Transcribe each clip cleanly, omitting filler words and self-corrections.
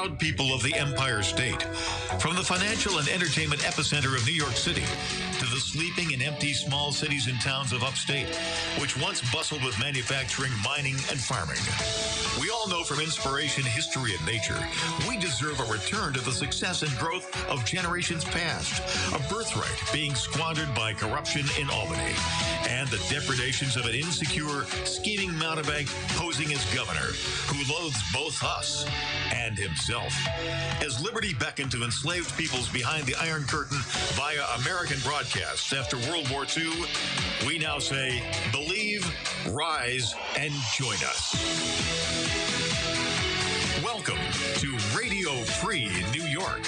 proud people of the Empire State. From the financial and entertainment epicenter of New York City to the sleeping and empty small cities and towns of upstate, which once bustled with manufacturing, mining, and farming. We all know from inspiration, history, and nature, we deserve a return to the success and growth of generations past, a birthright being squandered by corruption in Albany, and the depredations of an insecure, scheming mountebank posing as governor, who loathes both us and himself. As liberty beckoned to enslaved peoples behind the Iron Curtain via American broadcasts after World War II, we now say, believe, rise, and join us. Welcome to Radio Free New York.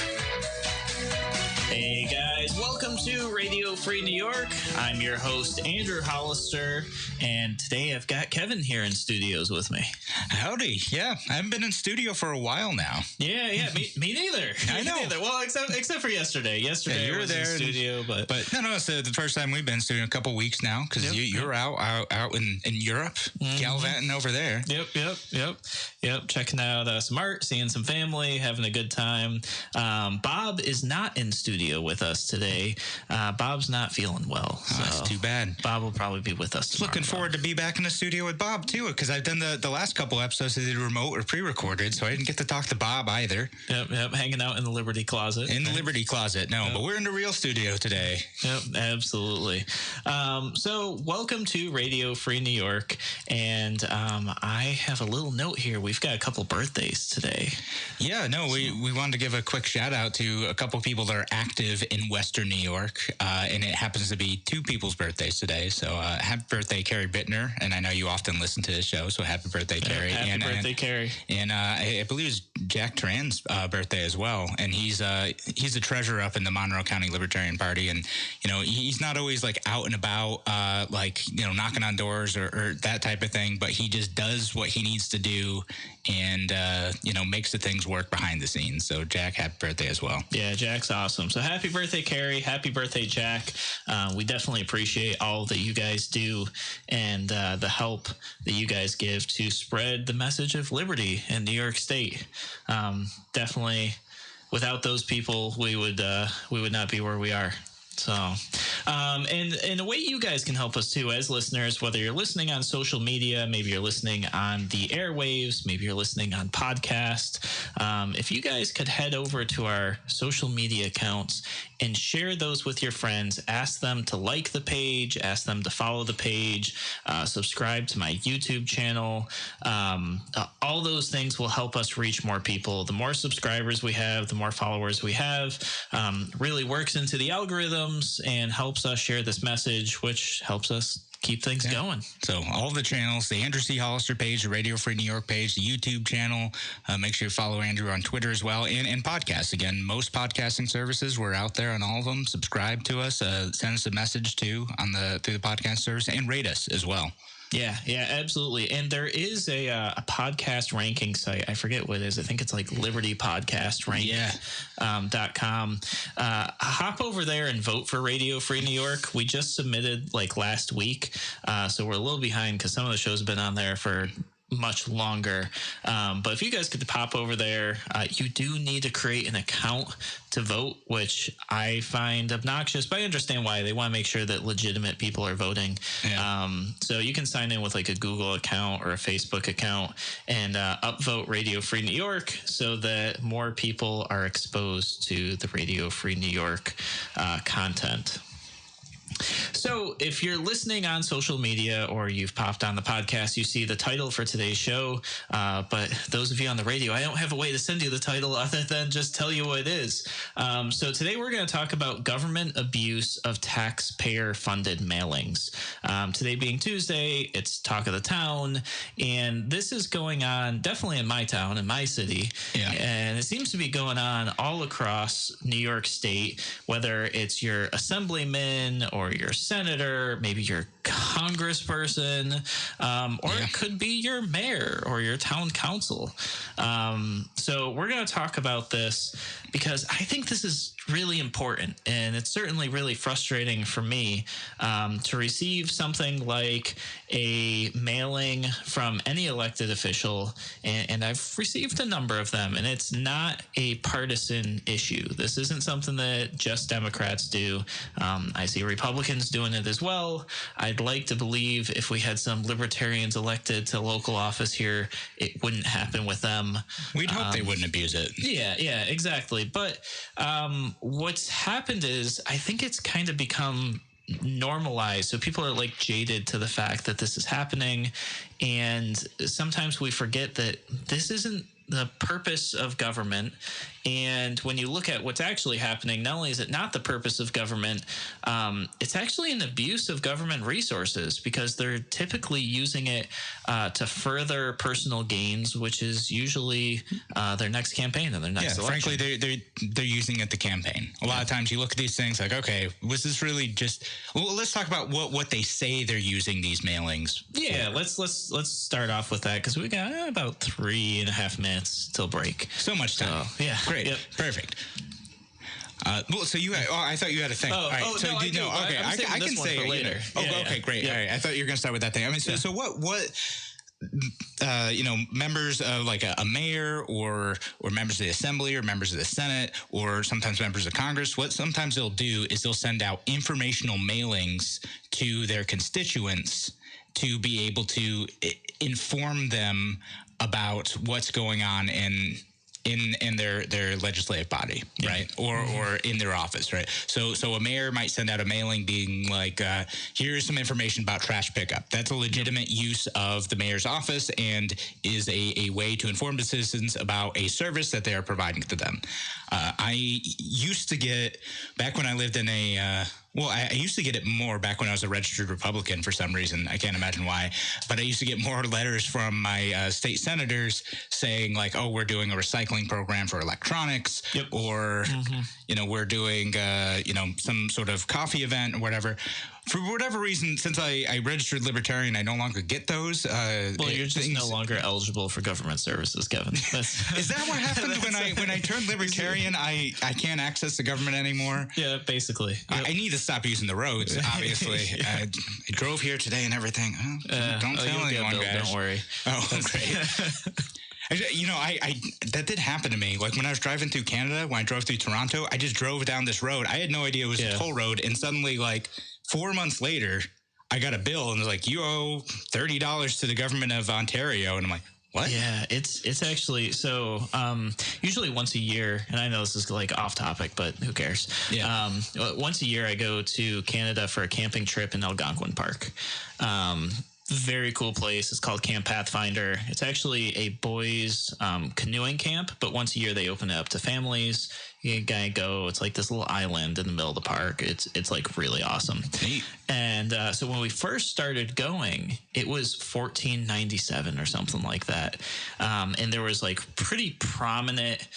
Hey guys, welcome to Radio Free New York. I'm your host, Andrew Hollister, and today I've got Kevin here in studios with me. Howdy. Yeah, I haven't been in studio for a while now. Yeah, me neither. I know. Neither. Well, except for yesterday. Yesterday you were was there in studio, but no, it's the first time we've been in studio in a couple weeks now, because you're out in Europe, gallivanting over there. Yep. Checking out some art, seeing some family, having a good time. Bob is not in studio with us today. Bob's not feeling well. So that's too bad. Bob will probably be with us tomorrow. Looking forward to be back in the studio with Bob too, because I've done the last couple episodes I did remote or pre-recorded, so I didn't get to talk to Bob either. Yep. Hanging out in the Liberty Closet. In the Liberty Closet, no, but we're in the real studio today. Yep, absolutely. So welcome to Radio Free New York, and I have a little note here. We've got a couple birthdays today. Yeah, no, we wanted to give a quick shout out to a couple people that are active in Western New York, and it happens to be two people's birthdays today. So happy birthday, Carrie Bittner, and I know you often listen to the show, so happy birthday, Carrie. Happy birthday, Carrie. And I believe it's Jack Tran's birthday as well, and he's the treasurer up in the Monroe County Libertarian Party, and he's not always like out and about, knocking on doors or that type of thing, but he just does what he needs to do, and makes the things work behind the scenes. So Jack, happy birthday as well. Yeah, Jack's awesome. So happy birthday, Carrie. Happy birthday, Jack. We definitely appreciate all that you guys do and the help that you guys give to spread the message of liberty in New York State. Definitely, without those people, we would not be where we are. So, and a way you guys can help us too as listeners, whether you're listening on social media, maybe you're listening on the airwaves, maybe you're listening on podcast. If you guys could head over to our social media accounts and share those with your friends, ask them to like the page, ask them to follow the page, subscribe to my YouTube channel. All those things will help us reach more people. The more subscribers we have, the more followers we have, really works into the algorithm and helps us share this message, which helps us keep things going. So all the channels, the Andrew C. Hollister page, the Radio Free New York page, the YouTube channel, make sure you follow Andrew on Twitter as well, and podcasts. Again, most podcasting services, we're out there on all of them. Subscribe to us, send us a message too through the podcast service, and rate us as well. Yeah, absolutely. And there is a podcast ranking site. I forget what it is. I think it's like libertypodcastrank.com. Hop over there and vote for Radio Free New York. We just submitted like last week, so we're a little behind because some of the shows have been on there for much longer. But if you guys could pop over there, you do need to create an account to vote, which I find obnoxious, but I understand why. They want to make sure that legitimate people are voting. Yeah. So you can sign in with like a Google account or a Facebook account and upvote Radio Free New York so that more people are exposed to the Radio Free New York content. So if you're listening on social media or you've popped on the podcast, you see the title for today's show. But those of you on the radio, I don't have a way to send you the title other than just tell you what it is. So today we're going to talk about government abuse of taxpayer-funded mailings. Today being Tuesday, it's Talk of the Town. And this is going on definitely in my town, in my city. Yeah. And it seems to be going on all across New York State, whether it's your assemblyman or your senator, maybe your congressperson, or it could be your mayor or your town council. So we're going to talk about this because I think this is really important, and it's certainly really frustrating for me to receive something like a mailing from any elected official, and I've received a number of them, and it's not a partisan issue. This isn't something that just Democrats do. I see Republicans doing it as well. I'd like to believe if we had some libertarians elected to local office here, it wouldn't happen with them. We'd hope they wouldn't abuse it. Yeah, exactly. But what's happened is I think it's kind of become normalized. So people are like jaded to the fact that this is happening. And sometimes we forget that this isn't the purpose of government. And when you look at what's actually happening, not only is it not the purpose of government, it's actually an abuse of government resources because they're typically using it to further personal gains, which is usually their next campaign and their next election. Frankly, they're using it to campaign. A lot of times you look at these things like, okay, was this really just? Well, let's talk about what they say they're using these mailings. Yeah, let's start off with that because we got about 3.5 minutes till break. So much time. So, yeah. Great. Yep. Perfect. Well, so you had, I thought you had a thing. All right. So I do. okay. I can say for it later. Okay, great. Yeah. All right. I thought you were going to start with that thing. I mean, so what members of like a mayor or members of the assembly or members of the Senate or sometimes members of Congress, what sometimes they'll do is they'll send out informational mailings to their constituents to be able to inform them about what's going on in their legislative body, right? Or in their office, right? So a mayor might send out a mailing being like, here's some information about trash pickup. That's a legitimate use of the mayor's office and is a way to inform the citizens about a service that they are providing to them. I used to get, back when I lived in I used to get it more back when I was a registered Republican for some reason. I can't imagine why. But I used to get more letters from my state senators saying like, oh, we're doing a recycling program for electronics or, we're doing, some sort of coffee event or whatever. For whatever reason, since I registered Libertarian, I no longer get those. You're just no longer eligible for government services, Kevin. Is that what happened when I turned Libertarian? I can't access the government anymore. Yeah, basically. Yep. I need to stop using the roads. Obviously, I drove here today and everything. Don't tell anyone, guys. Don't worry. Oh, great. That did happen to me. Like when I was driving through Canada, when I drove through Toronto, I just drove down this road. I had no idea it was a toll road, and suddenly, like 4 months later, I got a bill and it was like, you owe $30 to the government of Ontario, and I'm like, what? Yeah, it's actually so. Usually once a year, and I know this is like off topic, but who cares? Yeah. Once a year, I go to Canada for a camping trip in Algonquin Park. Very cool place. It's called Camp Pathfinder. It's actually a boys' canoeing camp, but once a year they open it up to families. You gotta go. It's like this little island in the middle of the park. It's like really awesome. Neat. And so when we first started going, it was $14.97 or something like that. And there was like pretty prominent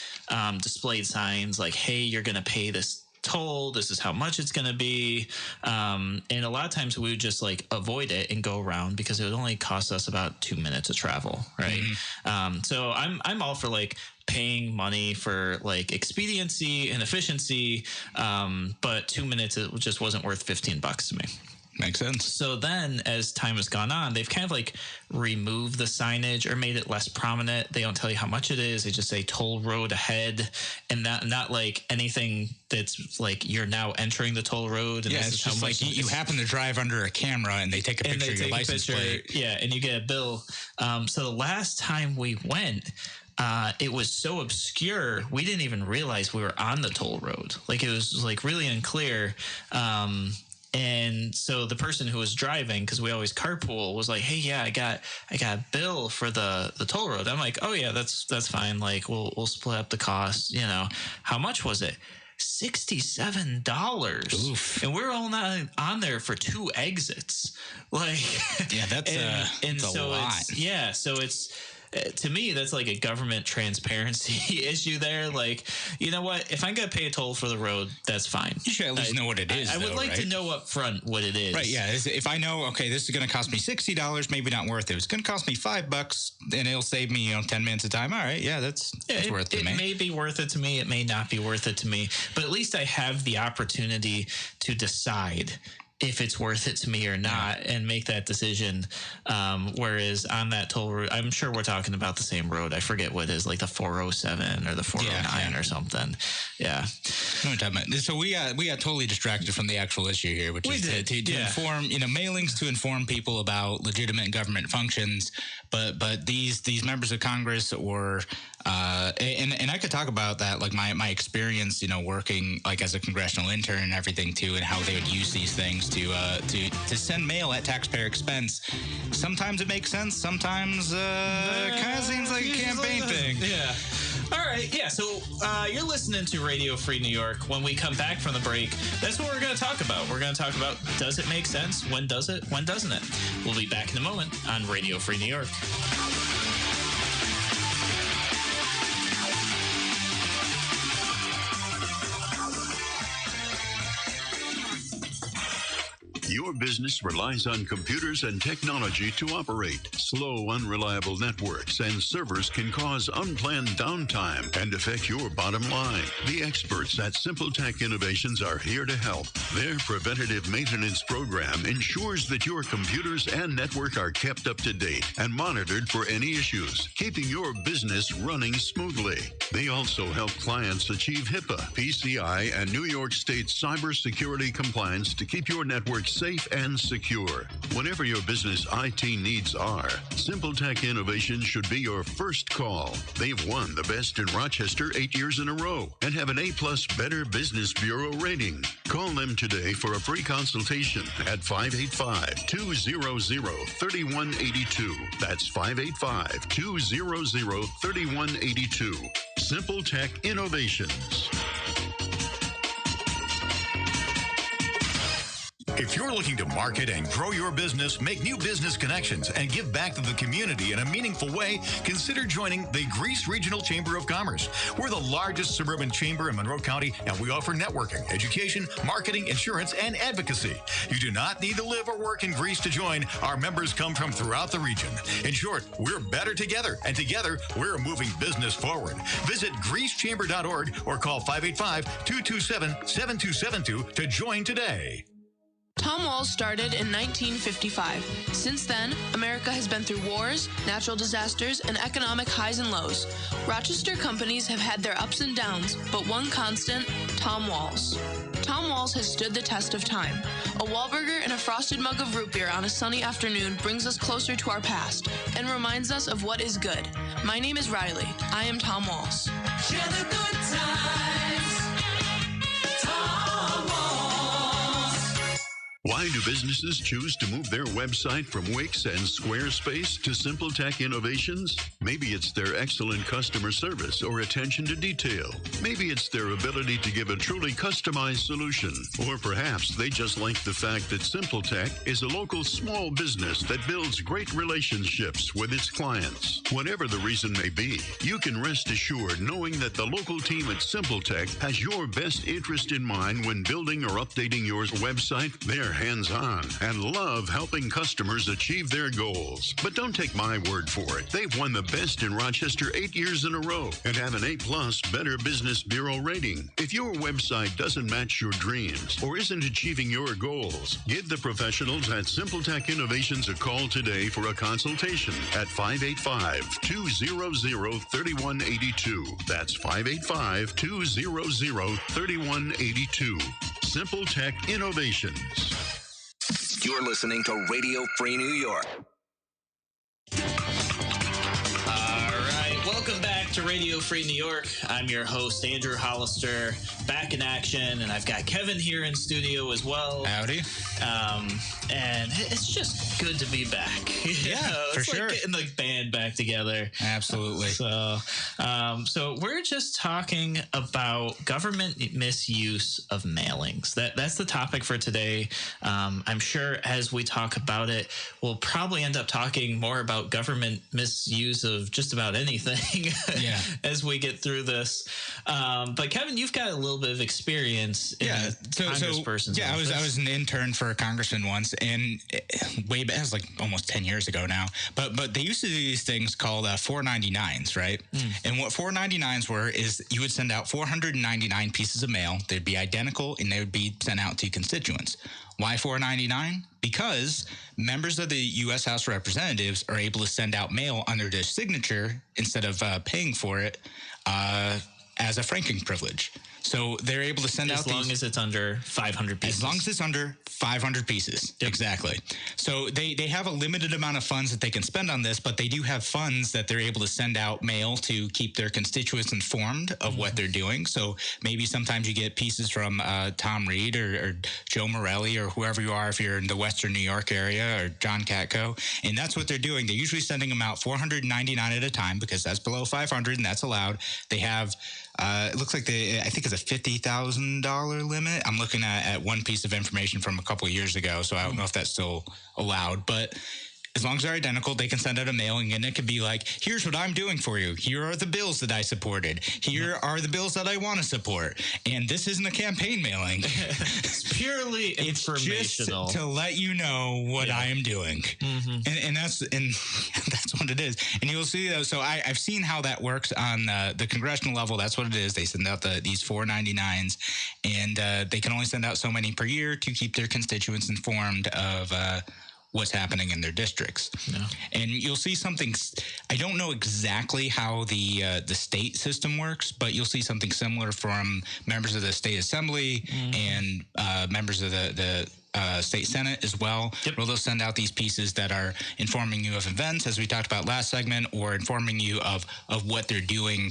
displayed signs like, "Hey, you're gonna pay this toll, this is how much it's going to be," and a lot of times we would just like avoid it and go around because it would only cost us about 2 minutes of travel, right? So I'm all for like paying money for like expediency and efficiency, but 2 minutes it just wasn't worth $15 to me. Makes sense. So then as time has gone on, they've kind of like removed the signage or made it less prominent. They don't tell you how much it is. They just say toll road ahead, and not like anything that's like you're now entering the toll road. And it's just like you happen to drive under a camera and they take a picture of your license plate. Yeah, and you get a bill. So the last time we went, it was so obscure we didn't even realize we were on the toll road. Like it was like really unclear. And so the person who was driving, because we always carpool, was like, "Hey, yeah, I got a bill for the toll road." I'm like, "Oh yeah, that's fine. Like we'll split up the cost. How much was it? $67. Oof. And we're all not on there for 2 exits. Like, yeah, that's a lot. So it's. To me, that's like a government transparency issue there. Like, you know what? If I'm going to pay a toll for the road, that's fine. You should at least know what it is. I would like to know up front what it is. Right, yeah. If I know, okay, this is going to cost me $60, maybe not worth it. It's going to cost me $5 and it'll save me, 10 minutes of time. All right, yeah, that's worth it to me. It may be worth it to me. It may not be worth it to me. But at least I have the opportunity to decide if it's worth it to me or not, and make that decision. Whereas on that toll route, I'm sure we're talking about the same road. I forget what it is, like the 407 or the 409 or something. Yeah. So we got totally distracted from the actual issue here, which is to inform, mailings to inform people about legitimate government functions. But these members of Congress and I could talk about that, like my experience, working like as a congressional intern and everything too, and how they would use these things to send mail at taxpayer expense. Sometimes it makes sense. Sometimes it kind of seems like a campaign thing. Yeah. All right. Yeah. So you're listening to Radio Free New York. When we come back from the break, that's what we're going to talk about. We're going to talk about, does it make sense? When does it? When doesn't it? We'll be back in a moment on Radio Free New York. Your business relies on computers and technology to operate. Slow, unreliable networks and servers can cause unplanned downtime and affect your bottom line. The experts at Simple Tech Innovations are here to help. Their preventative maintenance program ensures that your computers and network are kept up to date and monitored for any issues, keeping your business running smoothly. They also help clients achieve HIPAA, PCI, and New York State cybersecurity compliance to keep your network safe and secure. Whatever your business IT needs are, Simple Tech Innovations should be your first call. They've won the best in Rochester 8 years in a row and have an A+ Better Business Bureau rating. Call them today for a free consultation at 585-200-3182. That's 585-200-3182. Simple Tech Innovations. If you're looking to market and grow your business, make new business connections, and give back to the community in a meaningful way, consider joining the Greece Regional Chamber of Commerce. We're the largest suburban chamber in Monroe County, and we offer networking, education, marketing, insurance, and advocacy. You do not need to live or work in Greece to join. Our members come from throughout the region. In short, we're better together, and together, we're moving business forward. Visit greecechamber.org or call 585-227-7272 to join today. Tom Walls started in 1955. Since then, America has been through wars, natural disasters, and economic highs and lows. Rochester companies have had their ups and downs, but one constant, Tom Walls. Tom Walls has stood the test of time. A Wahlburger and a frosted mug of root beer on a sunny afternoon brings us closer to our past and reminds us of what is good. My name is Riley. I am Tom Walls. Share the good times. Tom Walls. Why do businesses choose to move their website from Wix and Squarespace to Simple Tech Innovations? Maybe it's their excellent customer service or attention to detail. Maybe it's their ability to give a truly customized solution. Or perhaps they just like the fact that Simple Tech is a local small business that builds great relationships with its clients. Whatever the reason may be, you can rest assured knowing that the local team at Simple Tech has your best interest in mind when building or updating your website. They're hands-on and love helping customers achieve their goals. But don't take my word for it. They've won the best in Rochester 8 years in a row and have an A+ Better Business Bureau rating. If your website doesn't match your dreams or isn't achieving your goals, give the professionals at Simple Tech Innovations a call today for a consultation at 585-200-3182. That's 585-200-3182. Simple Tech Innovations. You're listening to Radio Free New York. Welcome back to Radio Free New York. I'm your host, Andrew Hollister, back in action, and I've got Kevin here in studio as well. Howdy. And it's just good to be back. For it's sure. Like getting the band back together. Absolutely. So we're just talking about government misuse of mailings. That's the topic for today. I'm sure as we talk about it, we'll probably end up talking more about government misuse of just about anything as we get through this. But Kevin, you've got a little bit of experience in congressperson's office. I was an intern for a congressman once, and way back, it was like almost 10 years ago now. But they used to do these things called 499s, right? And what 499s were is you would send out 499 pieces of mail. They'd be identical, and they would be sent out to constituents. Why $4.99? Because members of the U.S. House of Representatives are able to send out mail under their signature instead of paying for it as a franking privilege. So they're able to send out as long as it's under 500 pieces. As long as it's under 500 pieces. Yep. Exactly. So they have a limited amount of funds that they can spend on this, but they do have funds that they're able to send out mail to keep their constituents informed of what they're doing. So maybe sometimes you get pieces from Tom Reed or Joe Morelli or whoever you are if you're in the Western New York area, or John Katko. And that's what they're doing. They're usually sending them out $499 at a time because that's below 500 and that's allowed. They have it looks like I think it's a $50,000 limit. I'm looking at one piece of information from a couple of years ago, so I don't know if that's still allowed. But as long as they're identical, they can send out a mailing, and it could be like, here's what I'm doing for you. Here are the bills that I supported. Here are the bills that I want to support. And this isn't a campaign mailing. It's purely informational. Just to let you know what I am doing. And that's what it is. And you'll see, though, so I've seen how that works on the congressional level. That's what it is. They send out these $4.99s, and they can only send out so many per year to keep their constituents informed of what's happening in their districts. Yeah. And you'll see something, I don't know exactly how the state system works, but you'll see something similar from members of the state assembly and members of the state senate as well. Yep. Where they'll send out these pieces that are informing you of events, as we talked about last segment, or informing you of what they're doing,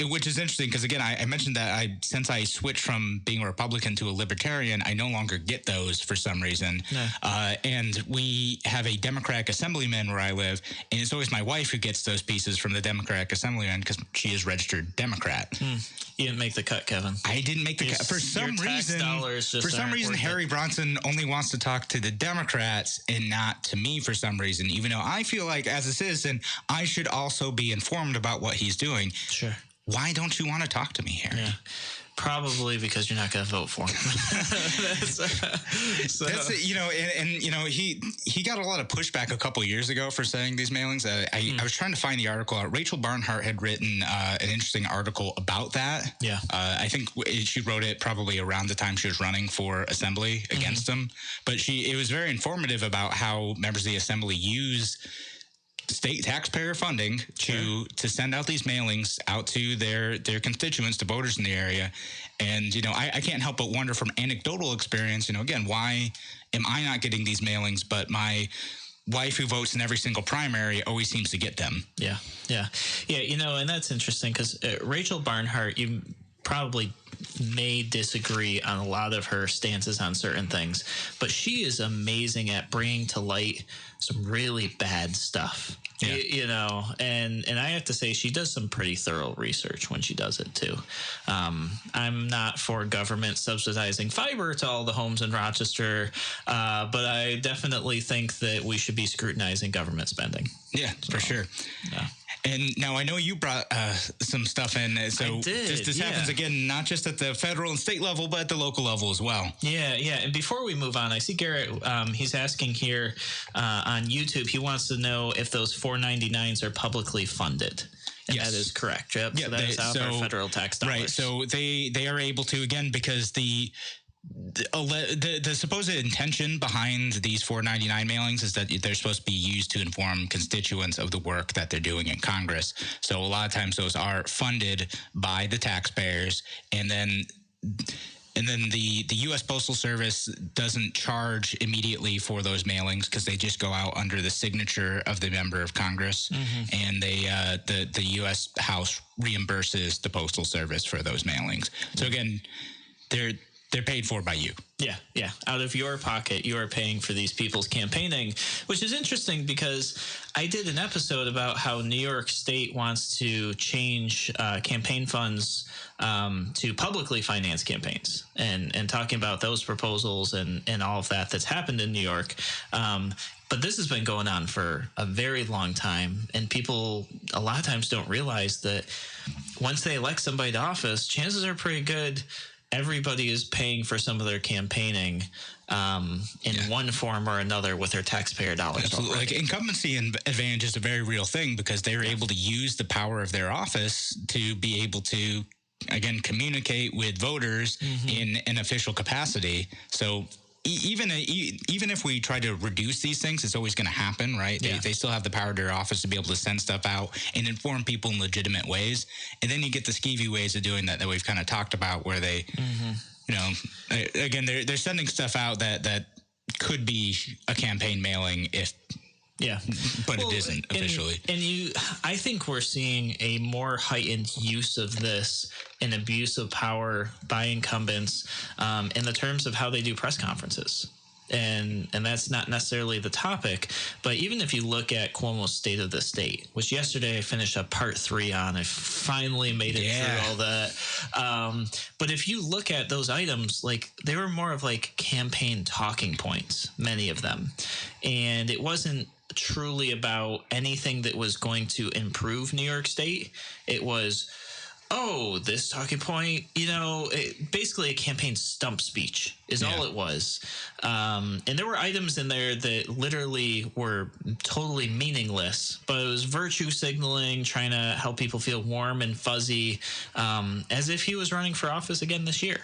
which is interesting because, again, I mentioned that since I switched from being a Republican to a Libertarian, I no longer get those for some reason. Yeah. And we have a Democratic assemblyman where I live, and it's always my wife who gets those pieces from the Democratic assemblyman because she is registered Democrat. You didn't make the cut, Kevin. I didn't make the cut. For some reason, Harry Bronson only wants to talk to the Democrats and not to me for some reason, even though I feel like as a citizen, I should also be informed about what he's doing. Sure. Why don't you want to talk to me, Harry? Yeah. Probably because you're not going to vote for him. That's he got a lot of pushback a couple years ago for saying these mailings. I was trying to find the article out. Rachel Barnhart had written an interesting article about that. Yeah. I think she wrote it probably around the time she was running for assembly against him. But it was very informative about how members of the assembly use state taxpayer funding to send out these mailings out to their constituents, to voters in the area. And, I can't help but wonder from anecdotal experience, again, why am I not getting these mailings, but my wife who votes in every single primary always seems to get them? Yeah. And that's interesting because Rachel Barnhart, you probably may disagree on a lot of her stances on certain things, but she is amazing at bringing to light some really bad stuff. Yeah. And I have to say she does some pretty thorough research when she does it too. I'm not for government subsidizing fiber to all the homes in Rochester, but I definitely think that we should be scrutinizing government spending. Yeah, for sure. Yeah. And now I know you brought some stuff in. So this happens again, not just at the federal and state level, but at the local level as well. Yeah. And before we move on, I see Garrett, he's asking here on YouTube, he wants to know if those $4.99s are publicly funded. And yes. That is correct. Yep. So that is out of our federal tax dollars. Right. So they are able to, again, because the supposed intention behind these $4.99 mailings is that they're supposed to be used to inform constituents of the work that they're doing in Congress. So a lot of times those are funded by the taxpayers, and then the U.S. Postal Service doesn't charge immediately for those mailings because they just go out under the signature of the member of Congress, and the U.S. House reimburses the Postal Service for those mailings. So again, they're paid for by you. Yeah. Out of your pocket, you are paying for these people's campaigning, which is interesting because I did an episode about how New York State wants to change campaign funds to publicly finance campaigns and talking about those proposals and all of that's happened in New York. But this has been going on for a very long time, and people a lot of times don't realize that once they elect somebody to office, chances are pretty good everybody is paying for some of their campaigning in one form or another with their taxpayer dollars. Absolutely. Like incumbency and advantage is a very real thing because they're able to use the power of their office to be able to, again, communicate with voters in an official capacity. So even if we try to reduce these things, it's always going to happen, right? They still have the power to their office to be able to send stuff out and inform people in legitimate ways. And then you get the skeevy ways of doing that we've kind of talked about, where they, you know, again, they're sending stuff out that could be a campaign mailing but it isn't officially. And I think we're seeing a more heightened use of this and abuse of power by incumbents in the terms of how they do press conferences. And that's not necessarily the topic, but even if you look at Cuomo's State of the State, which yesterday I finished up part 3 on, I finally made it through all that. But if you look at those items, like they were more of like campaign talking points, many of them, and it wasn't truly about anything that was going to improve New York State. It was, this talking point, basically a campaign stump speech is all it was. And there were items in there that literally were totally meaningless, but it was virtue signaling, trying to help people feel warm and fuzzy, as if he was running for office again this year.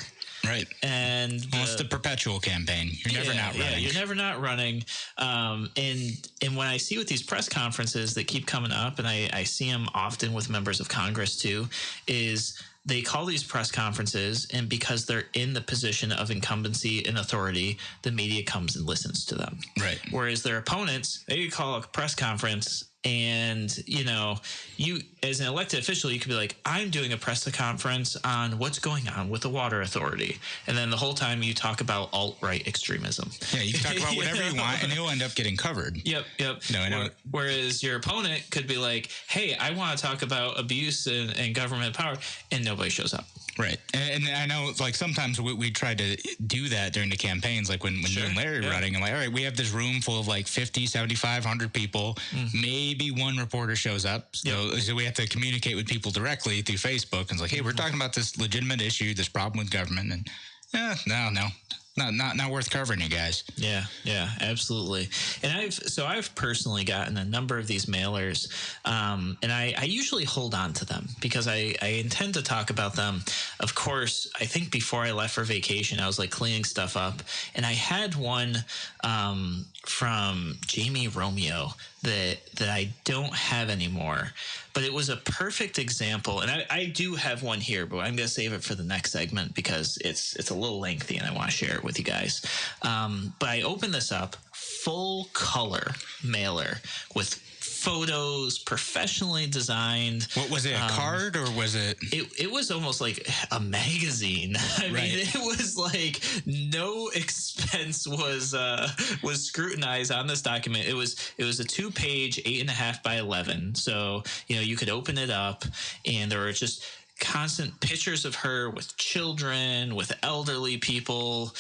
Right. And it's the perpetual campaign. You're never not running. You're never not running. And when I see with these press conferences that keep coming up, and I see them often with members of Congress too, is they call these press conferences, and because they're in the position of incumbency and authority, the media comes and listens to them. Right. Whereas their opponents, they call a press conference, and you as an elected official, you could be like, I'm doing a press conference on what's going on with the water authority, and then the whole time you talk about alt-right extremism. Yeah, you can talk about whatever you want, and it'll end up getting covered. Yep. No, I know. Whereas your opponent could be like, hey, I want to talk about abuse and government power, and nobody shows up. Right. And I know, like, sometimes we try to do that during the campaigns, like when you and Larry were running, and like, all right, we have this room full of like 50, 75, 100 people. Maybe one reporter shows up. So we have to communicate with people directly through Facebook. And it's like, hey, we're talking about this legitimate issue, this problem with government. And no. Not worth covering, you guys. Yeah, absolutely. And I've personally gotten a number of these mailers, and I usually hold on to them because I intend to talk about them. Of course, I think before I left for vacation, I was like cleaning stuff up, and I had one from Jamie Romeo that I don't have anymore, but it was a perfect example. And I do have one here, but I'm going to save it for the next segment because it's a little lengthy and I want to share it with you guys. But I opened this up, full color mailer with photos, professionally designed. What was it, a card or was it? It was almost like a magazine. I mean, it was like no expense was scrutinized on this document. It was a 2-page, 8.5 by 11. So you could open it up, and there were just constant pictures of her with children, with elderly people,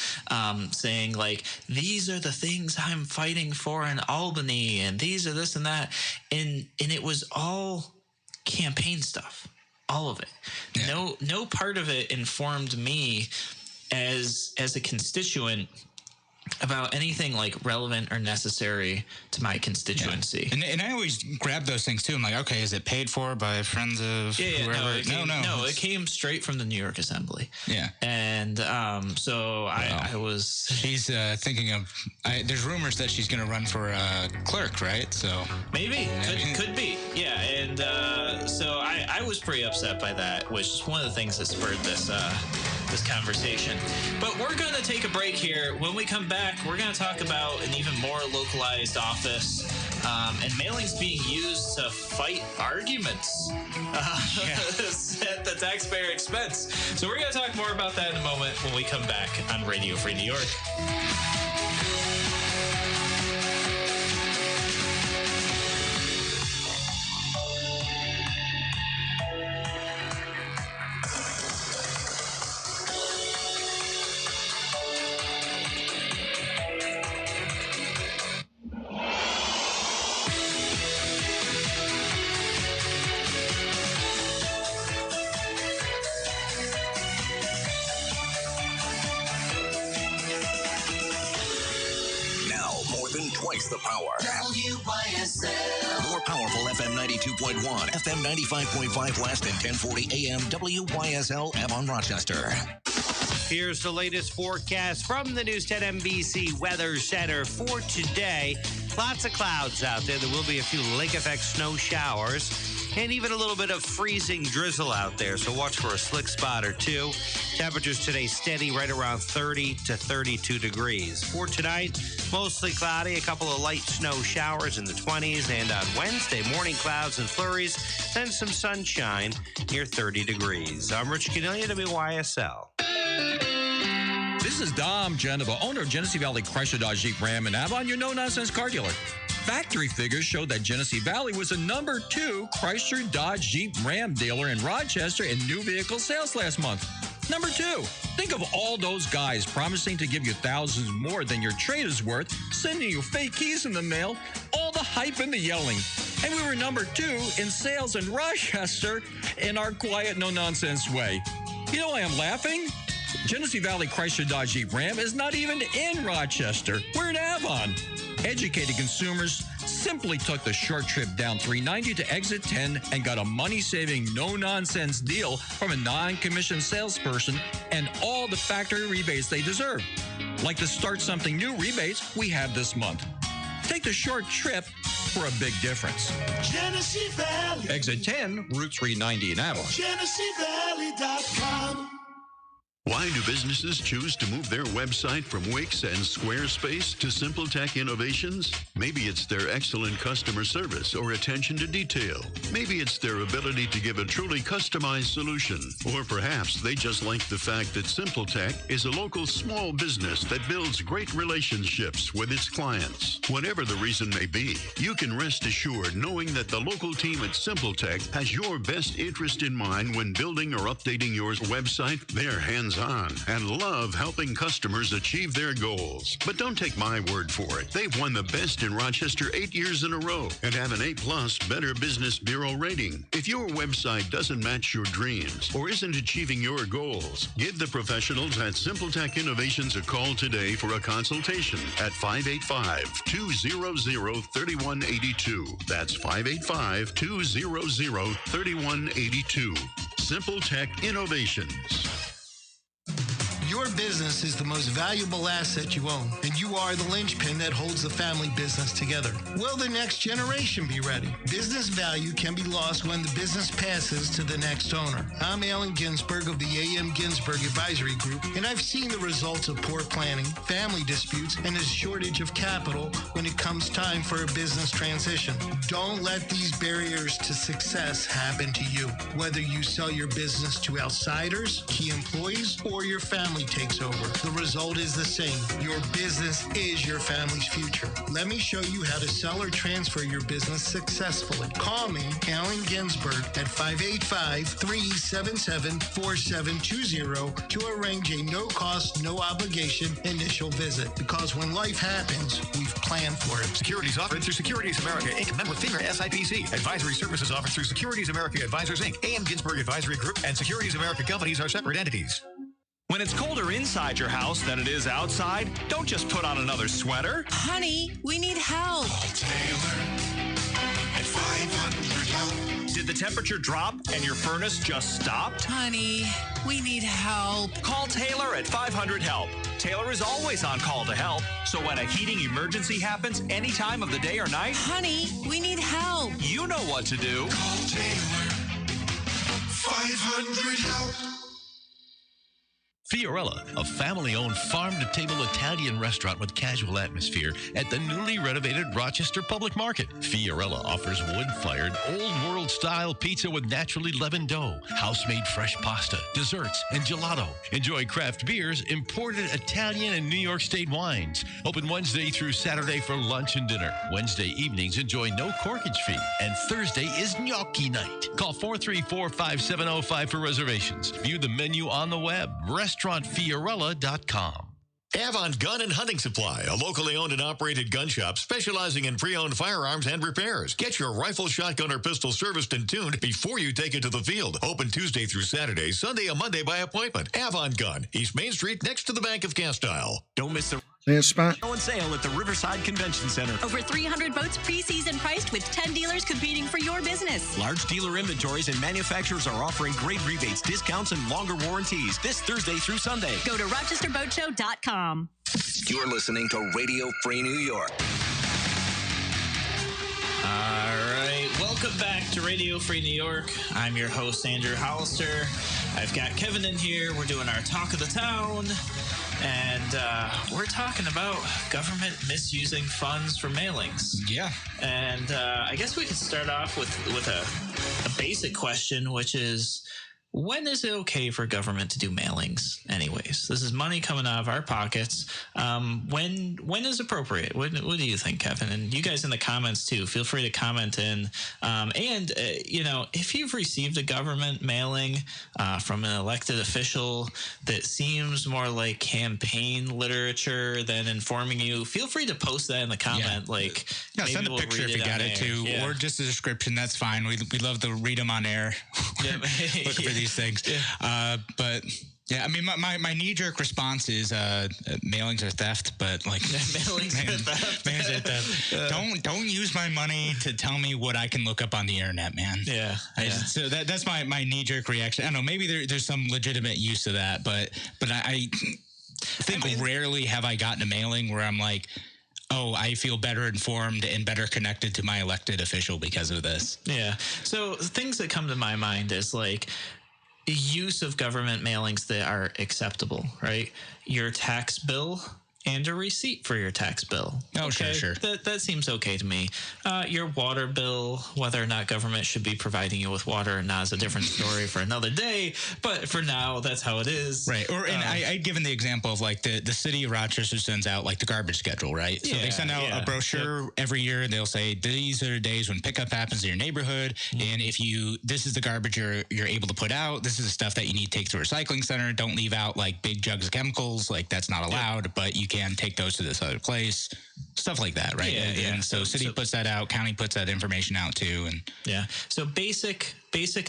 saying like, these are the things I'm fighting for in Albany, and these are this and that. And it was all campaign stuff, all of it. Yeah. No part of it informed me as a constituent about anything like relevant or necessary to my constituency. Yeah. And I always grab those things too. I'm like, okay, is it paid for by friends of whoever? No, it came straight from the New York Assembly. Yeah. And I was... She's thinking of... there's rumors that she's going to run for clerk, right? So maybe. Could be. Yeah. And so I was pretty upset by that, which is one of the things that spurred this conversation. But we're going to take a break here. When we come back, we're going to talk about an even more localized office and mailings being used to fight arguments at the taxpayer expense. So we're going to talk more about that in a moment when we come back on Radio Free New York. twice the power. WYSL. More powerful FM 92.1, FM 95.5 West, and 1040 AM WYSL Avon Rochester. Here's the latest forecast from the News 10 NBC Weather Center for today. Lots of clouds out there. There will be a few lake effect snow showers and even a little bit of freezing drizzle out there. So watch for a slick spot or two. Temperatures today steady right around 30 to 32 degrees. For tonight, mostly cloudy, a couple of light snow showers in the 20s. And on Wednesday, morning clouds and flurries, then some sunshine near 30 degrees. I'm Rich Cornelia, WYSL. This is Dom Genova, owner of Genesee Valley Chrysler Dodge Jeep Ram in Avon, your no-nonsense car dealer. Factory figures show that Genesee Valley was the number 2 Chrysler Dodge Jeep Ram dealer in Rochester in new vehicle sales last month. Number 2. Think of all those guys promising to give you thousands more than your trade is worth, sending you fake keys in the mail, all the hype and the yelling. And we were number 2 in sales in Rochester in our quiet, no-nonsense way. You know why I'm laughing? Genesee Valley Chrysler Dodge Jeep Ram is not even in Rochester. We're in Avon. Educated consumers simply took the short trip down 390 to exit 10 and got a money-saving, no-nonsense deal from a non-commissioned salesperson and all the factory rebates they deserve. Like the Start Something New rebates we have this month. Take the short trip for a big difference. Genesee Valley. Exit 10, Route 390 in Avon. GeneseeValley.com. Why do businesses choose to move their website from Wix and Squarespace to SimpleTech Innovations? Maybe it's their excellent customer service or attention to detail. Maybe it's their ability to give a truly customized solution. Or perhaps they just like the fact that SimpleTech is a local small business that builds great relationships with its clients. Whatever the reason may be, you can rest assured knowing that the local team at SimpleTech has your best interest in mind when building or updating your website. They're hands-on and love helping customers achieve their goals. But don't take my word for it. They've won the best in Rochester 8 years in a row and have an A+ Better Business Bureau rating. If your website doesn't match your dreams or isn't achieving your goals, give the professionals at SimpleTech Innovations a call today for a consultation at 585-200-3182. That's 585-200-3182. SimpleTech Innovations. Your business is the most valuable asset you own, and you are the linchpin that holds the family business together. Will the next generation be ready? Business value can be lost when the business passes to the next owner. I'm Alan Ginsberg of the A.M. Ginsberg Advisory Group, and I've seen the results of poor planning, family disputes, and a shortage of capital when it comes time for a business transition. Don't let these barriers to success happen to you. Whether you sell your business to outsiders, key employees, or your family takes over, the result is the same. Your business is your family's future. Let me show you how to sell or transfer your business successfully. Call me, Alan Ginsberg, at 585-377-4720 to arrange a no-cost, no-obligation initial visit. Because when life happens, we've planned for it. Securities offered through Securities America, Inc., member FINRA SIPC. Advisory services offered through Securities America Advisors, Inc., A.M. Ginsberg Advisory Group, and Securities America Companies are separate entities. When it's colder inside your house than it is outside, don't just put on another sweater. Honey, we need help. Call Taylor at 500-HELP. Did the temperature drop and your furnace just stopped? Honey, we need help. Call Taylor at 500-HELP. Taylor is always on call to help, so when a heating emergency happens any time of the day or night, honey, we need help. You know what to do. Call Taylor. 500-HELP. Fiorella, a family-owned farm-to-table Italian restaurant with casual atmosphere at the newly renovated Rochester Public Market. Fiorella offers wood-fired, old-world-style pizza with naturally leavened dough, house-made fresh pasta, desserts, and gelato. Enjoy craft beers, imported Italian and New York State wines. Open Wednesday through Saturday for lunch and dinner. Wednesday evenings enjoy no corkage fee. And Thursday is gnocchi night. Call 434-5705 for reservations. View the menu on the web. restaurantfiorella.com. Avon Gun and Hunting Supply, a locally owned and operated gun shop specializing in pre-owned firearms and repairs. Get your rifle, shotgun, or pistol serviced and tuned before you take it to the field. Open Tuesday through Saturday, Sunday and Monday by appointment. Avon Gun, East Main Street, next to the Bank of Castile. Don't miss the Sand spot. Show and sale at the Riverside Convention Center. Over 300 boats pre-season priced with 10 dealers competing for your business. Large dealer inventories and manufacturers are offering great rebates, discounts, and longer warranties this Thursday through Sunday. Go to RochesterBoatShow.com. You're listening to Radio Free New York. All right, welcome back to Radio Free New York. I'm your host, Andrew Hollister. I've got Kevin in here. We're doing our Talk of the Town, and we're talking about government misusing funds for mailings. Yeah. And I guess we could start off with a basic question, which is, when is it okay for government to do mailings anyways? This is money coming out of our pockets. When is appropriate? What do you think, Kevin? And you guys in the comments too, feel free to comment in. If you've received a government mailing from an elected official that seems more like campaign literature than informing you, feel free to post that in the comment. Yeah, send a picture if you got it too, or just a description. That's fine. We love to read them on air. Look for these things. But yeah, I mean, my knee-jerk response is mailings are theft, but mailings are theft. Don't use my money to tell me what I can look up on the internet, man. So that's my knee-jerk reaction. I don't know, maybe there's some legitimate use of that, but I think rarely have I gotten a mailing where I'm like, oh, I feel better informed and better connected to my elected official because of this. Yeah. So things that come to my mind is use of government mailings that are acceptable, right? Your tax bill and a receipt for your tax bill. Oh, okay? sure. That seems okay to me. Your water bill, whether or not government should be providing you with water or not is a different story for another day. But for now, that's how it is. Right. I'd given the example of the city of Rochester sends out the garbage schedule, right? So they send out a brochure every year. They'll say, these are the days when pickup happens in your neighborhood. And if this is the garbage you're able to put out. This is the stuff that you need to take to a recycling center. Don't leave out big jugs of chemicals. That's not allowed, but you can take those to this other place, stuff like that, right? And so city puts that out, county puts that information out too, and so basic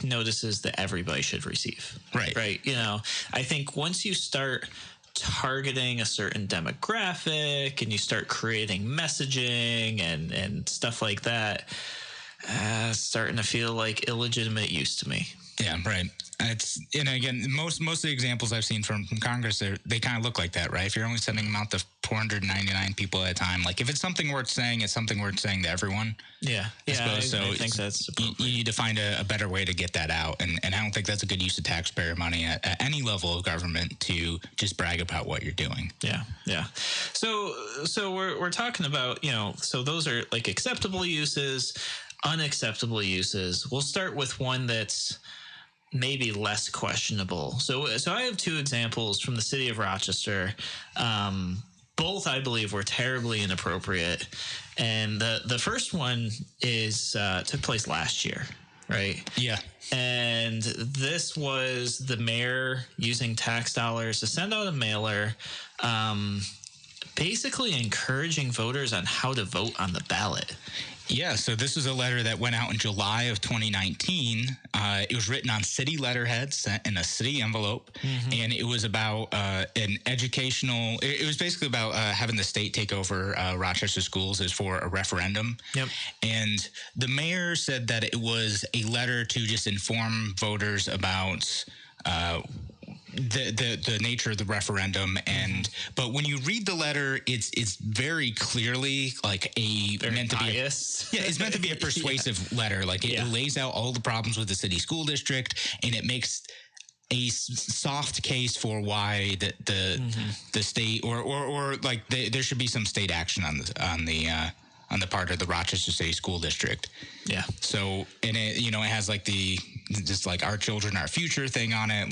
notices that everybody should receive, right? I think once you start targeting a certain demographic and you start creating messaging and stuff like that, starting to feel like illegitimate use to me. Yeah, right. It's again, most of the examples I've seen from Congress, they kind of look like that, right? If you're only sending them out to 499 people at a time, if it's something worth saying, it's something worth saying to everyone. I think that's appropriate. You need to find a better way to get that out, and I don't think that's a good use of taxpayer money at any level of government to just brag about what you're doing. Yeah. So we're talking about so those are acceptable uses, unacceptable uses. We'll start with one that's maybe less questionable. So I have two examples from the city of Rochester. Both, I believe, were terribly inappropriate. And the first one is took place last year, right? Yeah. And this was the mayor using tax dollars to send out a mailer, basically encouraging voters on how to vote on the ballot. Yeah, so this was a letter that went out in July of 2019. It was written on city letterhead, sent in a city envelope, and it was about an educational. It was basically about having the state take over Rochester schools. Is for a referendum. Yep. And the mayor said that it was a letter to just inform voters about the nature of the referendum, but when you read the letter, it's very clearly meant biased. It's meant to be a persuasive letter. It lays out all the problems with the city school district, and it makes a soft case for why the state or there should be some state action on the part of the Rochester City School District. Yeah. So, and it has our children, our future thing on it.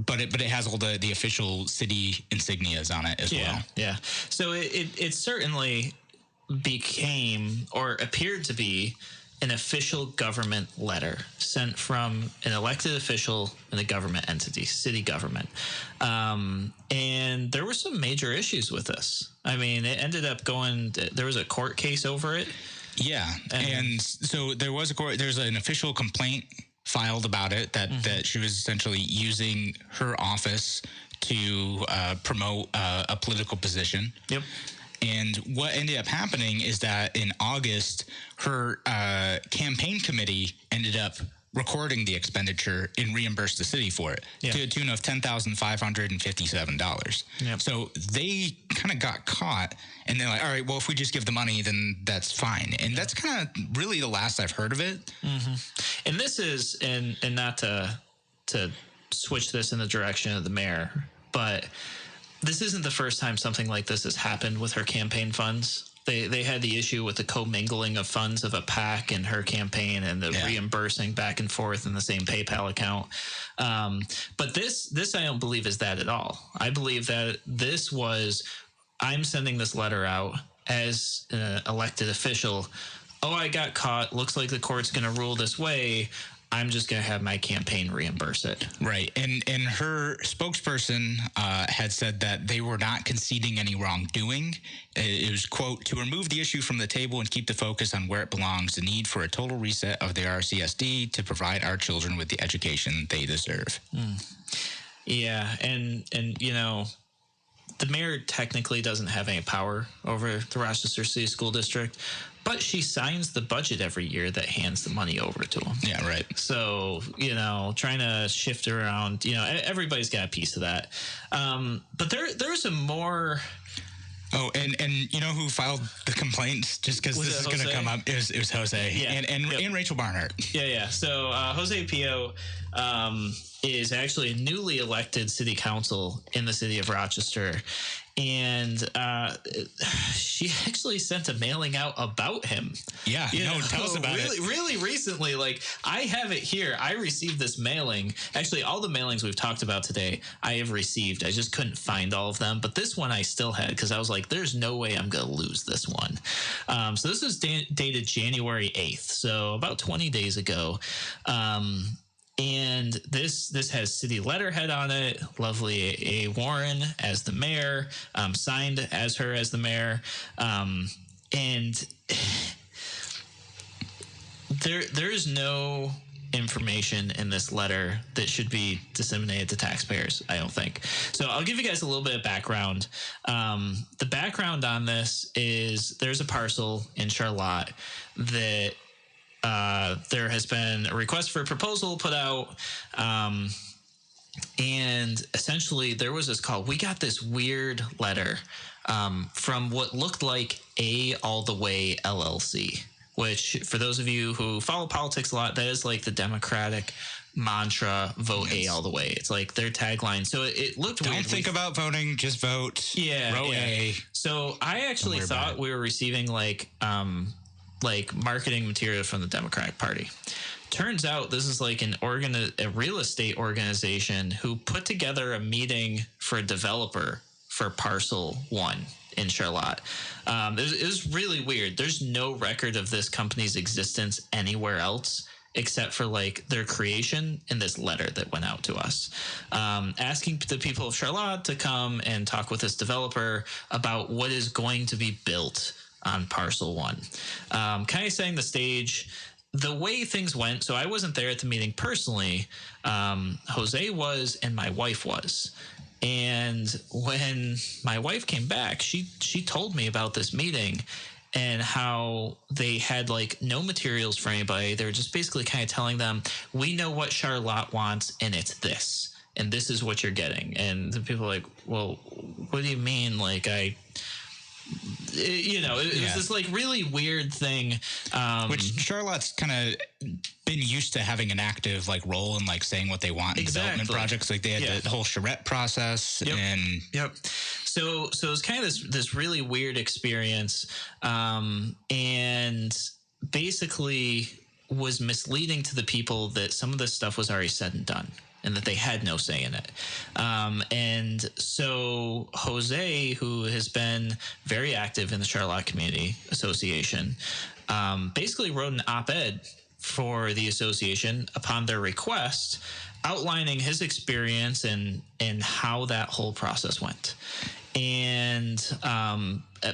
But it has all the official city insignias on it as well. Yeah. So it certainly became or appeared to be an official government letter sent from an elected official in a government entity, city government. And there were some major issues with this. I mean, it ended up there was a court case over it. Yeah. And so there's an official complaint filed about it, that she was essentially using her office to promote a political position. Yep. And what ended up happening is that in August, her campaign committee ended up recording the expenditure and reimbursed the city for it to the tune of $10,557. Yep. So they kind of got caught, and they're like, all right, well, if we just give the money, then that's fine. And that's kind of really the last I've heard of it. Mm-hmm. And this is, and not to switch this in the direction of the mayor, but this isn't the first time something like this has happened with her campaign funds. They had the issue with the commingling of funds of a PAC and her campaign, and the reimbursing back and forth in the same PayPal account. But this I don't believe is that at all. I believe that this was, I'm sending this letter out as an elected official. Oh, I got caught. Looks like the court's going to rule this way. I'm just going to have my campaign reimburse it. Right. And her spokesperson had said that they were not conceding any wrongdoing. It was, quote, to remove the issue from the table and keep the focus on where it belongs, the need for a total reset of the RCSD to provide our children with the education they deserve. Yeah. And you know, the mayor technically doesn't have any power over the Rochester City School District, but she signs the budget every year that hands the money over to him. Yeah, right. So, you know, trying to shift around, you know, everybody's got a piece of that. But there's a more... Oh, and you know who filed the complaints? Just because this is going to come up, it was Jose. Yeah. And Rachel Barnhart. Yeah. So Jose Pio is actually a newly elected city council in the city of Rochester. And she actually sent a mailing out about him. Yeah, tell us about it. Really recently, like, I have it here. I received this mailing. Actually, all the mailings we've talked about today, I have received. I just couldn't find all of them. But this one I still had, because I was like, there's no way I'm going to lose this one. So this is dated January 8th, so about 20 days ago. And this has city letterhead on it. Lovely A. Warren as the mayor, signed as her as the mayor. And there's no information in this letter that should be disseminated to taxpayers, I don't think. So I'll give you guys a little bit of background. The background on this is there's a parcel in Charlotte that there has been a request for a proposal put out, and essentially there was this call. We got this weird letter from what looked like A All the Way LLC, which, for those of you who follow politics a lot, that is like the Democratic mantra, vote A all the way. It's like their tagline. So it looked weird. Don't think about voting, just vote. Yeah. Vote A. So I actually thought we were receiving like marketing material from the Democratic Party. Turns out this is like a real estate organization who put together a meeting for a developer for Parcel 1 in Charlotte. It was really weird. There's no record of this company's existence anywhere else except for like their creation in this letter that went out to us, asking the people of Charlotte to come and talk with this developer about what is going to be built on Parcel 1. Kind of setting the stage. The way things went, so I wasn't there at the meeting personally. Jose was, and my wife was. And when my wife came back, she told me about this meeting and how they had like no materials for anybody. They were just basically kind of telling them, we know what Charlotte wants, and it's this. And this is what you're getting. And the people are like, well, what do you mean? Like, it was this like really weird thing, which Charlotte's kind of been used to having an active like role in like saying what they want in development projects. Like they had the whole charrette process. So it was kind of this really weird experience, and basically was misleading to the people that some of this stuff was already said and done, and that they had no say in it. And so Jose, who has been very active in the Charlotte Community Association, basically wrote an op-ed for the association upon their request, outlining his experience and how that whole process went. and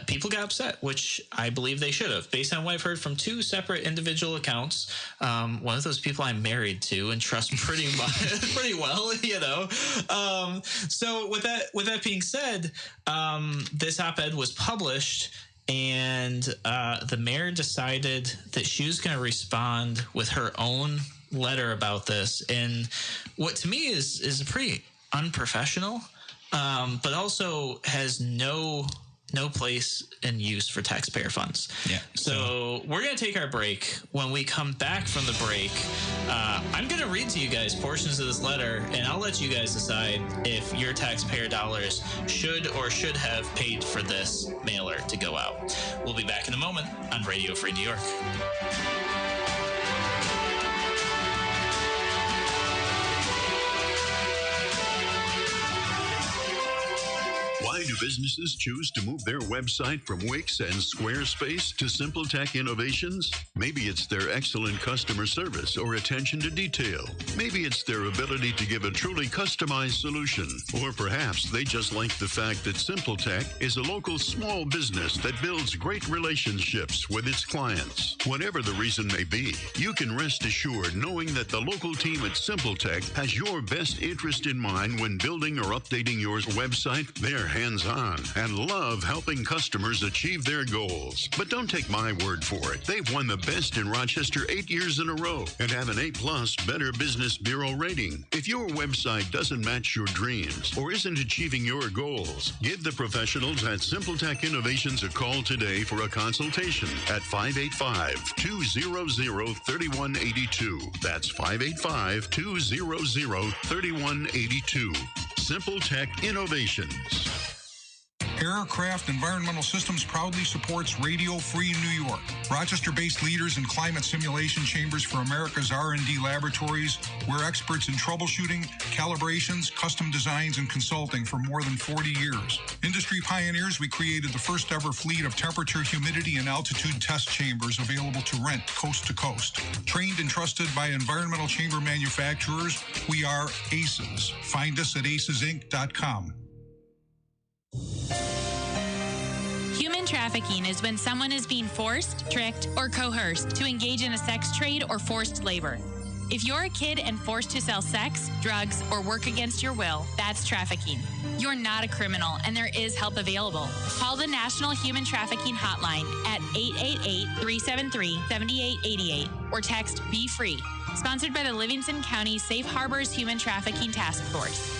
people got upset, which I believe they should have, based on what I've heard from two separate individual accounts. One of those people I'm married to and trust pretty much, pretty well, you know. So with that being said, this op-ed was published, and the mayor decided that she was going to respond with her own letter about this, and what to me is pretty unprofessional, but also has no place in use for taxpayer funds. Yeah. So we're going to take our break. When we come back from the break, I'm going to read to you guys portions of this letter, and I'll let you guys decide if your taxpayer dollars should or should have paid for this mailer to go out. We'll be back in a moment on Radio Free New York. Why do businesses choose to move their website from Wix and Squarespace to SimpleTech Innovations? Maybe it's their excellent customer service or attention to detail. Maybe it's their ability to give a truly customized solution. Or perhaps they just like the fact that SimpleTech is a local small business that builds great relationships with its clients. Whatever the reason may be, you can rest assured knowing that the local team at SimpleTech has your best interest in mind when building or updating your website. They're hands-on and love helping customers achieve their goals. But don't take my word for it. They've won the best in Rochester 8 years in a row and have an A+ Better Business Bureau rating. If your website doesn't match your dreams or isn't achieving your goals, give the professionals at SimpleTech Innovations a call today for a consultation at 585-200-3182. That's 585-200-3182. SimpleTech Innovations. Aircraft Environmental Systems proudly supports Radio Free New York. Rochester-based leaders in climate simulation chambers for America's R&D laboratories. We're experts in troubleshooting, calibrations, custom designs, and consulting for more than 40 years. Industry pioneers, we created the first ever fleet of temperature, humidity, and altitude test chambers available to rent coast to coast. Trained and trusted by environmental chamber manufacturers, we are ACES. Find us at acesinc.com. Human trafficking is when someone is being forced, tricked, or coerced to engage in a sex trade or forced labor. If you're a kid and forced to sell sex, drugs, or work against your will, that's trafficking. You're not a criminal, and there is help available. Call the National Human Trafficking Hotline at 888-373-7888 or text Be Free. Sponsored by the Livingston County Safe Harbors Human Trafficking Task Force.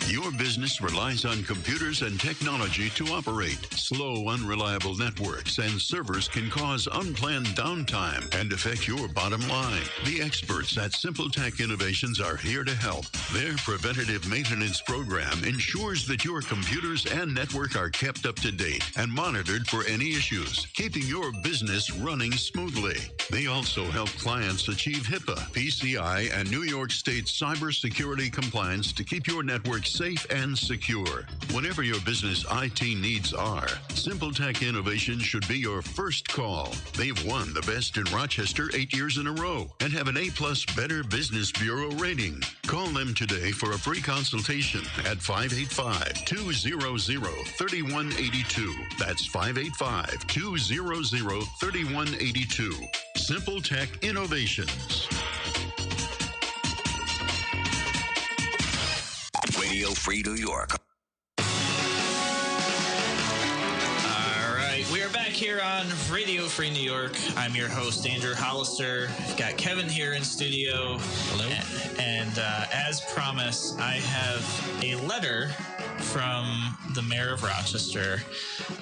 Your business relies on computers and technology to operate. Slow, unreliable networks and servers can cause unplanned downtime and affect your bottom line. The experts at SimpleTech Innovations are here to help. Their preventative maintenance program ensures that your computers and network are kept up to date and monitored for any issues, keeping your business running smoothly. They also help clients achieve HIPAA, PCI, and New York State cybersecurity compliance to keep your network safe and secure. Whatever your business IT needs are, SimpleTech Innovations should be your first call. They've won the best in Rochester 8 years in a row and have an A+ Better Business Bureau rating. Call them today for a free consultation at 585-200-3182. That's 585-200-3182. SimpleTech Innovations. Radio Free New York. All right, we are back here on Radio Free New York. I'm your host, Andrew Hollister. I've got Kevin here in studio. Hello. And as promised, I have a letter from the mayor of Rochester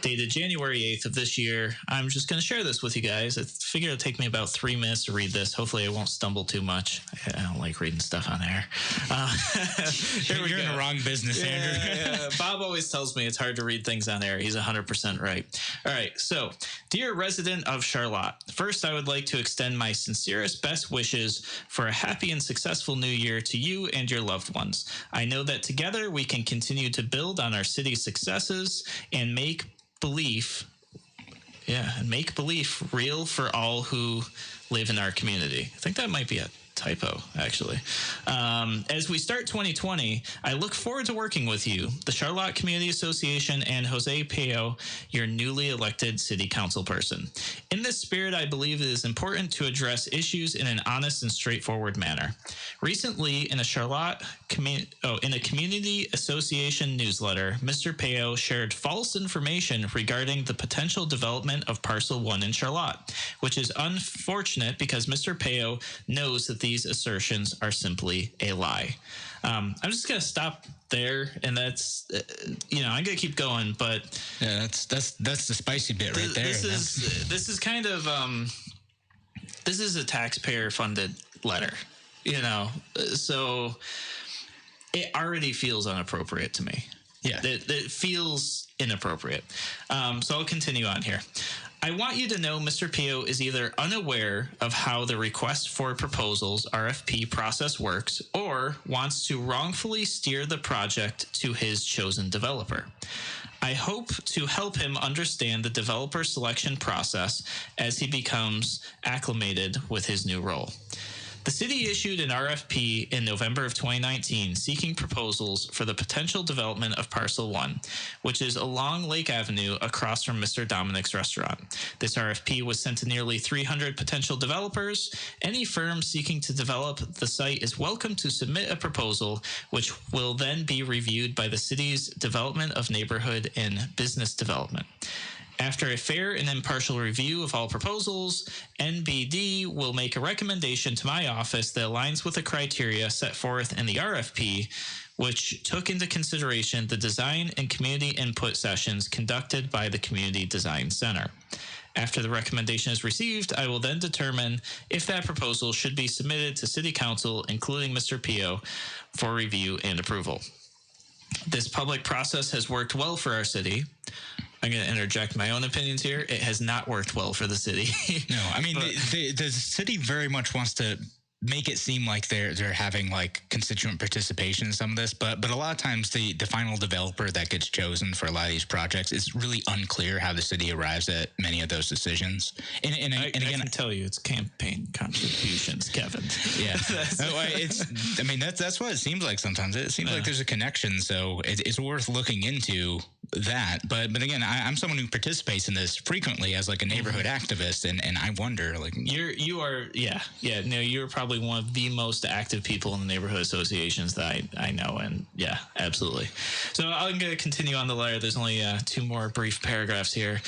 dated January 8th of this year. I'm just going to share this with you guys. I figure it'll take me about 3 minutes to read this. Hopefully I won't stumble too much. I don't like reading stuff on air. You're in the wrong business, Andrew. Yeah. Bob always tells me it's hard to read things on air. He's 100% right. All right. So, dear resident of Charlotte, first I would like to extend my sincerest best wishes for a happy and successful new year to you and your loved ones. I know that together we can continue to build on our city's successes and make belief real for all who live in our community. I think that might be it. typo, actually. As we start 2020, I look forward to working with you, the Charlotte Community Association, and Jose Peo, your newly elected city council person. In this spirit, I believe it is important to address issues in an honest and straightforward manner. Recently, in a community association newsletter, Mr. Peo shared false information regarding the potential development of Parcel 1 in Charlotte, which is unfortunate because Mr. Peo knows that these assertions are simply a lie. I'm just going to stop there, and that's, I'm going to keep going, but yeah, that's the spicy bit right there. This is kind of, this is a taxpayer funded letter, so it already feels inappropriate to me. Yeah. It feels inappropriate. So I'll continue on here. I want you to know Mr. Peo is either unaware of how the request for proposals RFP process works or wants to wrongfully steer the project to his chosen developer. I hope to help him understand the developer selection process as he becomes acclimated with his new role. The city issued an RFP in November of 2019 seeking proposals for the potential development of Parcel 1, which is along Lake Avenue across from Mr. Dominic's restaurant. This RFP was sent to nearly 300 potential developers. Any firm seeking to develop the site is welcome to submit a proposal, which will then be reviewed by the city's Development of Neighborhood and Business Development. After a fair and impartial review of all proposals, NBD will make a recommendation to my office that aligns with the criteria set forth in the RFP, which took into consideration the design and community input sessions conducted by the Community Design Center. After the recommendation is received, I will then determine if that proposal should be submitted to City Council, including Mr. Peo, for review and approval. This public process has worked well for our city. I'm going to interject my own opinions here. It has not worked well for the city. No, I mean, the city very much wants to make it seem like they're having like constituent participation in some of this, but a lot of times the final developer that gets chosen for a lot of these projects, it's really unclear how the city arrives at many of those decisions. And I again, can tell you it's campaign contributions, Kevin. Yeah, that's what it seems like sometimes. It seems like there's a connection, so it's worth looking into that. But again, I'm someone who participates in this frequently as like a neighborhood activist, and I wonder, like, you're probably one of the most active people in the neighborhood associations that I know, and yeah, absolutely. So I'm going to continue on the letter. There's only two more brief paragraphs here.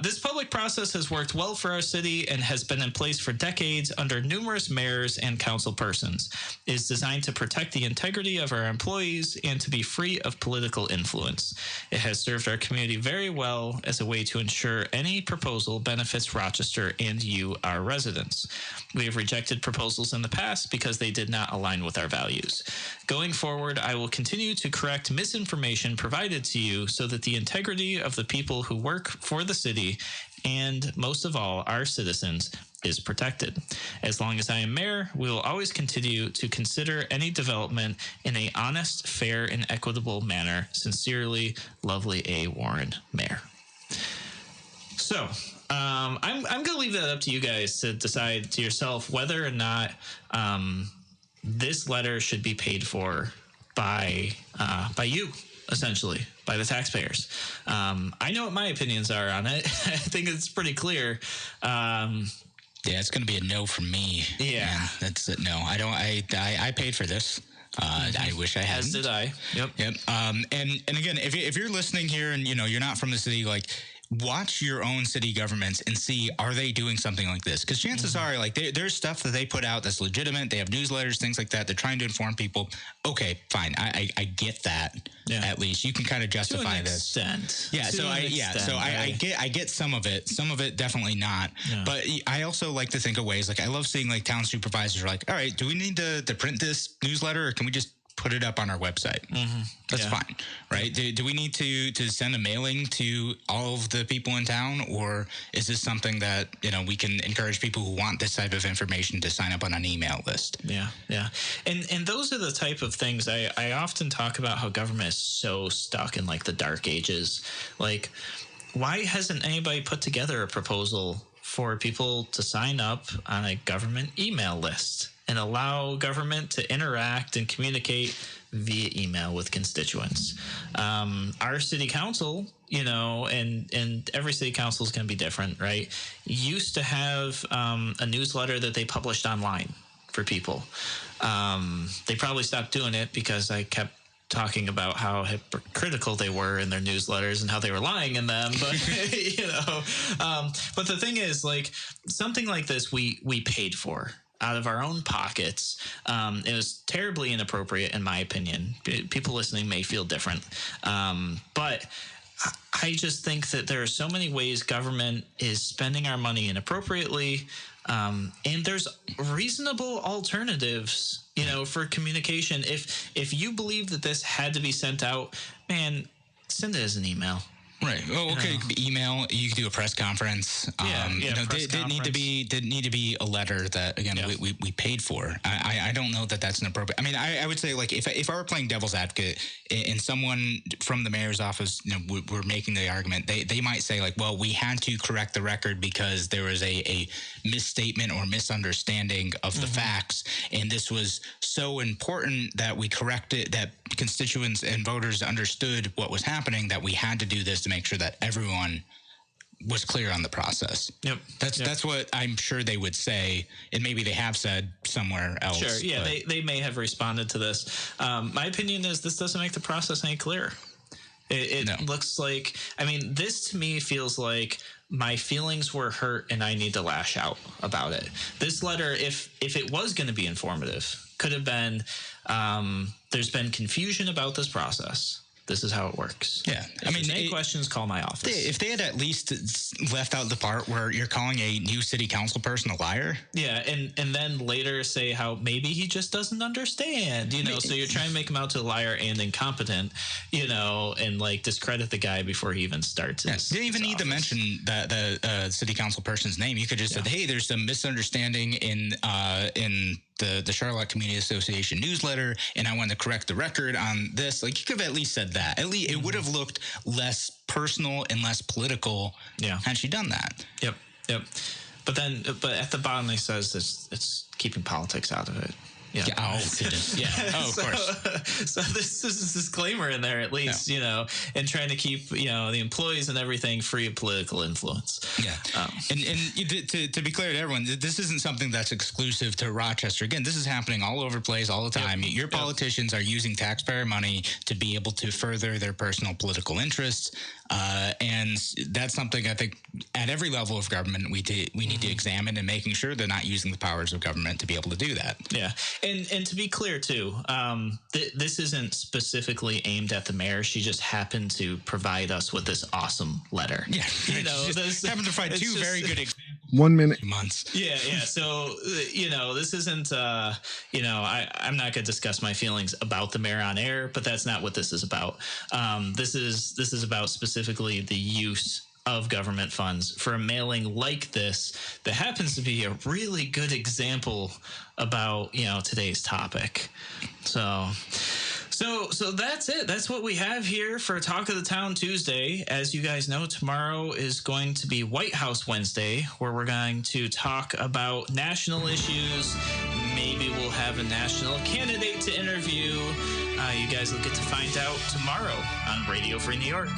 This public process has worked well for our city and has been in place for decades under numerous mayors and council persons. It is designed to protect the integrity of our employees and to be free of political influence. It has served our community very well as a way to ensure any proposal benefits Rochester and you, our residents. We have rejected proposals in the past because they did not align with our values. Going forward, I will continue to correct misinformation provided to you so that the integrity of the people who work for the city and, most of all, our citizens is protected. As long as I am mayor, we will always continue to consider any development in a honest, fair, and equitable manner. Sincerely, Lovely A. Warren, Mayor. So, I'm going to leave that up to you guys to decide to yourself whether or not this letter should be paid for by you, essentially, by the taxpayers. I know what my opinions are on it. I think it's pretty clear. Yeah, it's going to be a no from me. Yeah, man. That's it. No, I don't. I paid for this. I wish I hadn't. As did I. Yep. And again, if you're listening here and you're not from the city, like, watch your own city governments and see, are they doing something like this? Because chances are, like, there's stuff that they put out that's legitimate. They have newsletters, things like that. They're trying to inform people. Okay, fine. I get that. Yeah. At least you can kind of justify to an this. Extent. Yeah. I get some of it. Some of it definitely not. Yeah. But I also like to think of ways. Like, I love seeing like town supervisors are like, all right, do we need to print this newsletter, or can we just put it up on our website? That's fine, right? Do we need to send a mailing to all of the people in town, or is this something that we can encourage people who want this type of information to sign up on an email list? Yeah. And those are the type of things I often talk about, how government is so stuck in like the dark ages. Like, why hasn't anybody put together a proposal for people to sign up on a government email list? and allow government to interact and communicate via email with constituents. Our city council, and every city council is going to be different, right? Used to have a newsletter that they published online for people. They probably stopped doing it because I kept talking about how hypocritical they were in their newsletters and how they were lying in them. But, but the thing is, like, something like this, we paid for out of our own pockets. It was terribly inappropriate, in my opinion. People listening may feel different. But I just think that there are so many ways government is spending our money inappropriately. And there's reasonable alternatives, for communication. If you believe that this had to be sent out, man, send it as an email. Right. Oh, okay. Email. You could do a press conference. Didn't need to be a letter that we paid for. I don't know that that's inappropriate. I mean, I would say, like, if I were playing devil's advocate and someone from the mayor's office, were making the argument, they might say, like, well, we had to correct the record because there was a misstatement or misunderstanding of the facts, and this was so important that we corrected, that constituents and voters understood what was happening, that we had to do this to make sure that everyone was clear on the process. Yep. That's what I'm sure they would say, and maybe they have said somewhere else. Sure. Yeah, they may have responded to this. My opinion is this doesn't make the process any clearer. It looks like, this to me feels like my feelings were hurt and I need to lash out about it. This letter, if it was going to be informative, could have been, there's been confusion about this process. This is how it works. Yeah. If there's any questions, call my office. If they had at least left out the part where you're calling a new city council person a liar. Yeah, and then later say how maybe he just doesn't understand, so you're trying to make him out to a liar and incompetent, and like discredit the guy before he even starts. You didn't even need to mention the city council person's name. You could just said, hey, there's some misunderstanding in the Charlotte Community Association newsletter, and I want to correct the record on this. Like, you could have at least said that. At least it would have looked less personal and less political had she done that. Yep. But at the bottom it says it's keeping politics out of it. Yeah. Oh, goodness. Yeah. Oh, of course. So this is a disclaimer in there, at least, and trying to keep, the employees and everything free of political influence. Yeah. And to be clear to everyone, this isn't something that's exclusive to Rochester. Again, this is happening all over the place all the time. Your politicians are using taxpayer money to be able to further their personal political interests. And that's something I think at every level of government we need to examine, and making sure they're not using the powers of government to be able to do that. Yeah. And to be clear, too, this isn't specifically aimed at the mayor. She just happened to provide us with this awesome letter. Yeah. This happened to provide two very good examples. 1 minute. Months. Yeah. So, this isn't, I'm not going to discuss my feelings about the mayor on air, but that's not what this is about. This is about specifically the use of government funds for a mailing like this that happens to be a really good example about, today's topic. So that's it. That's what we have here for Talk of the Town Tuesday. As you guys know, tomorrow is going to be White House Wednesday, where we're going to talk about national issues. Maybe we'll have a national candidate to interview. You guys will get to find out tomorrow on Radio Free New York.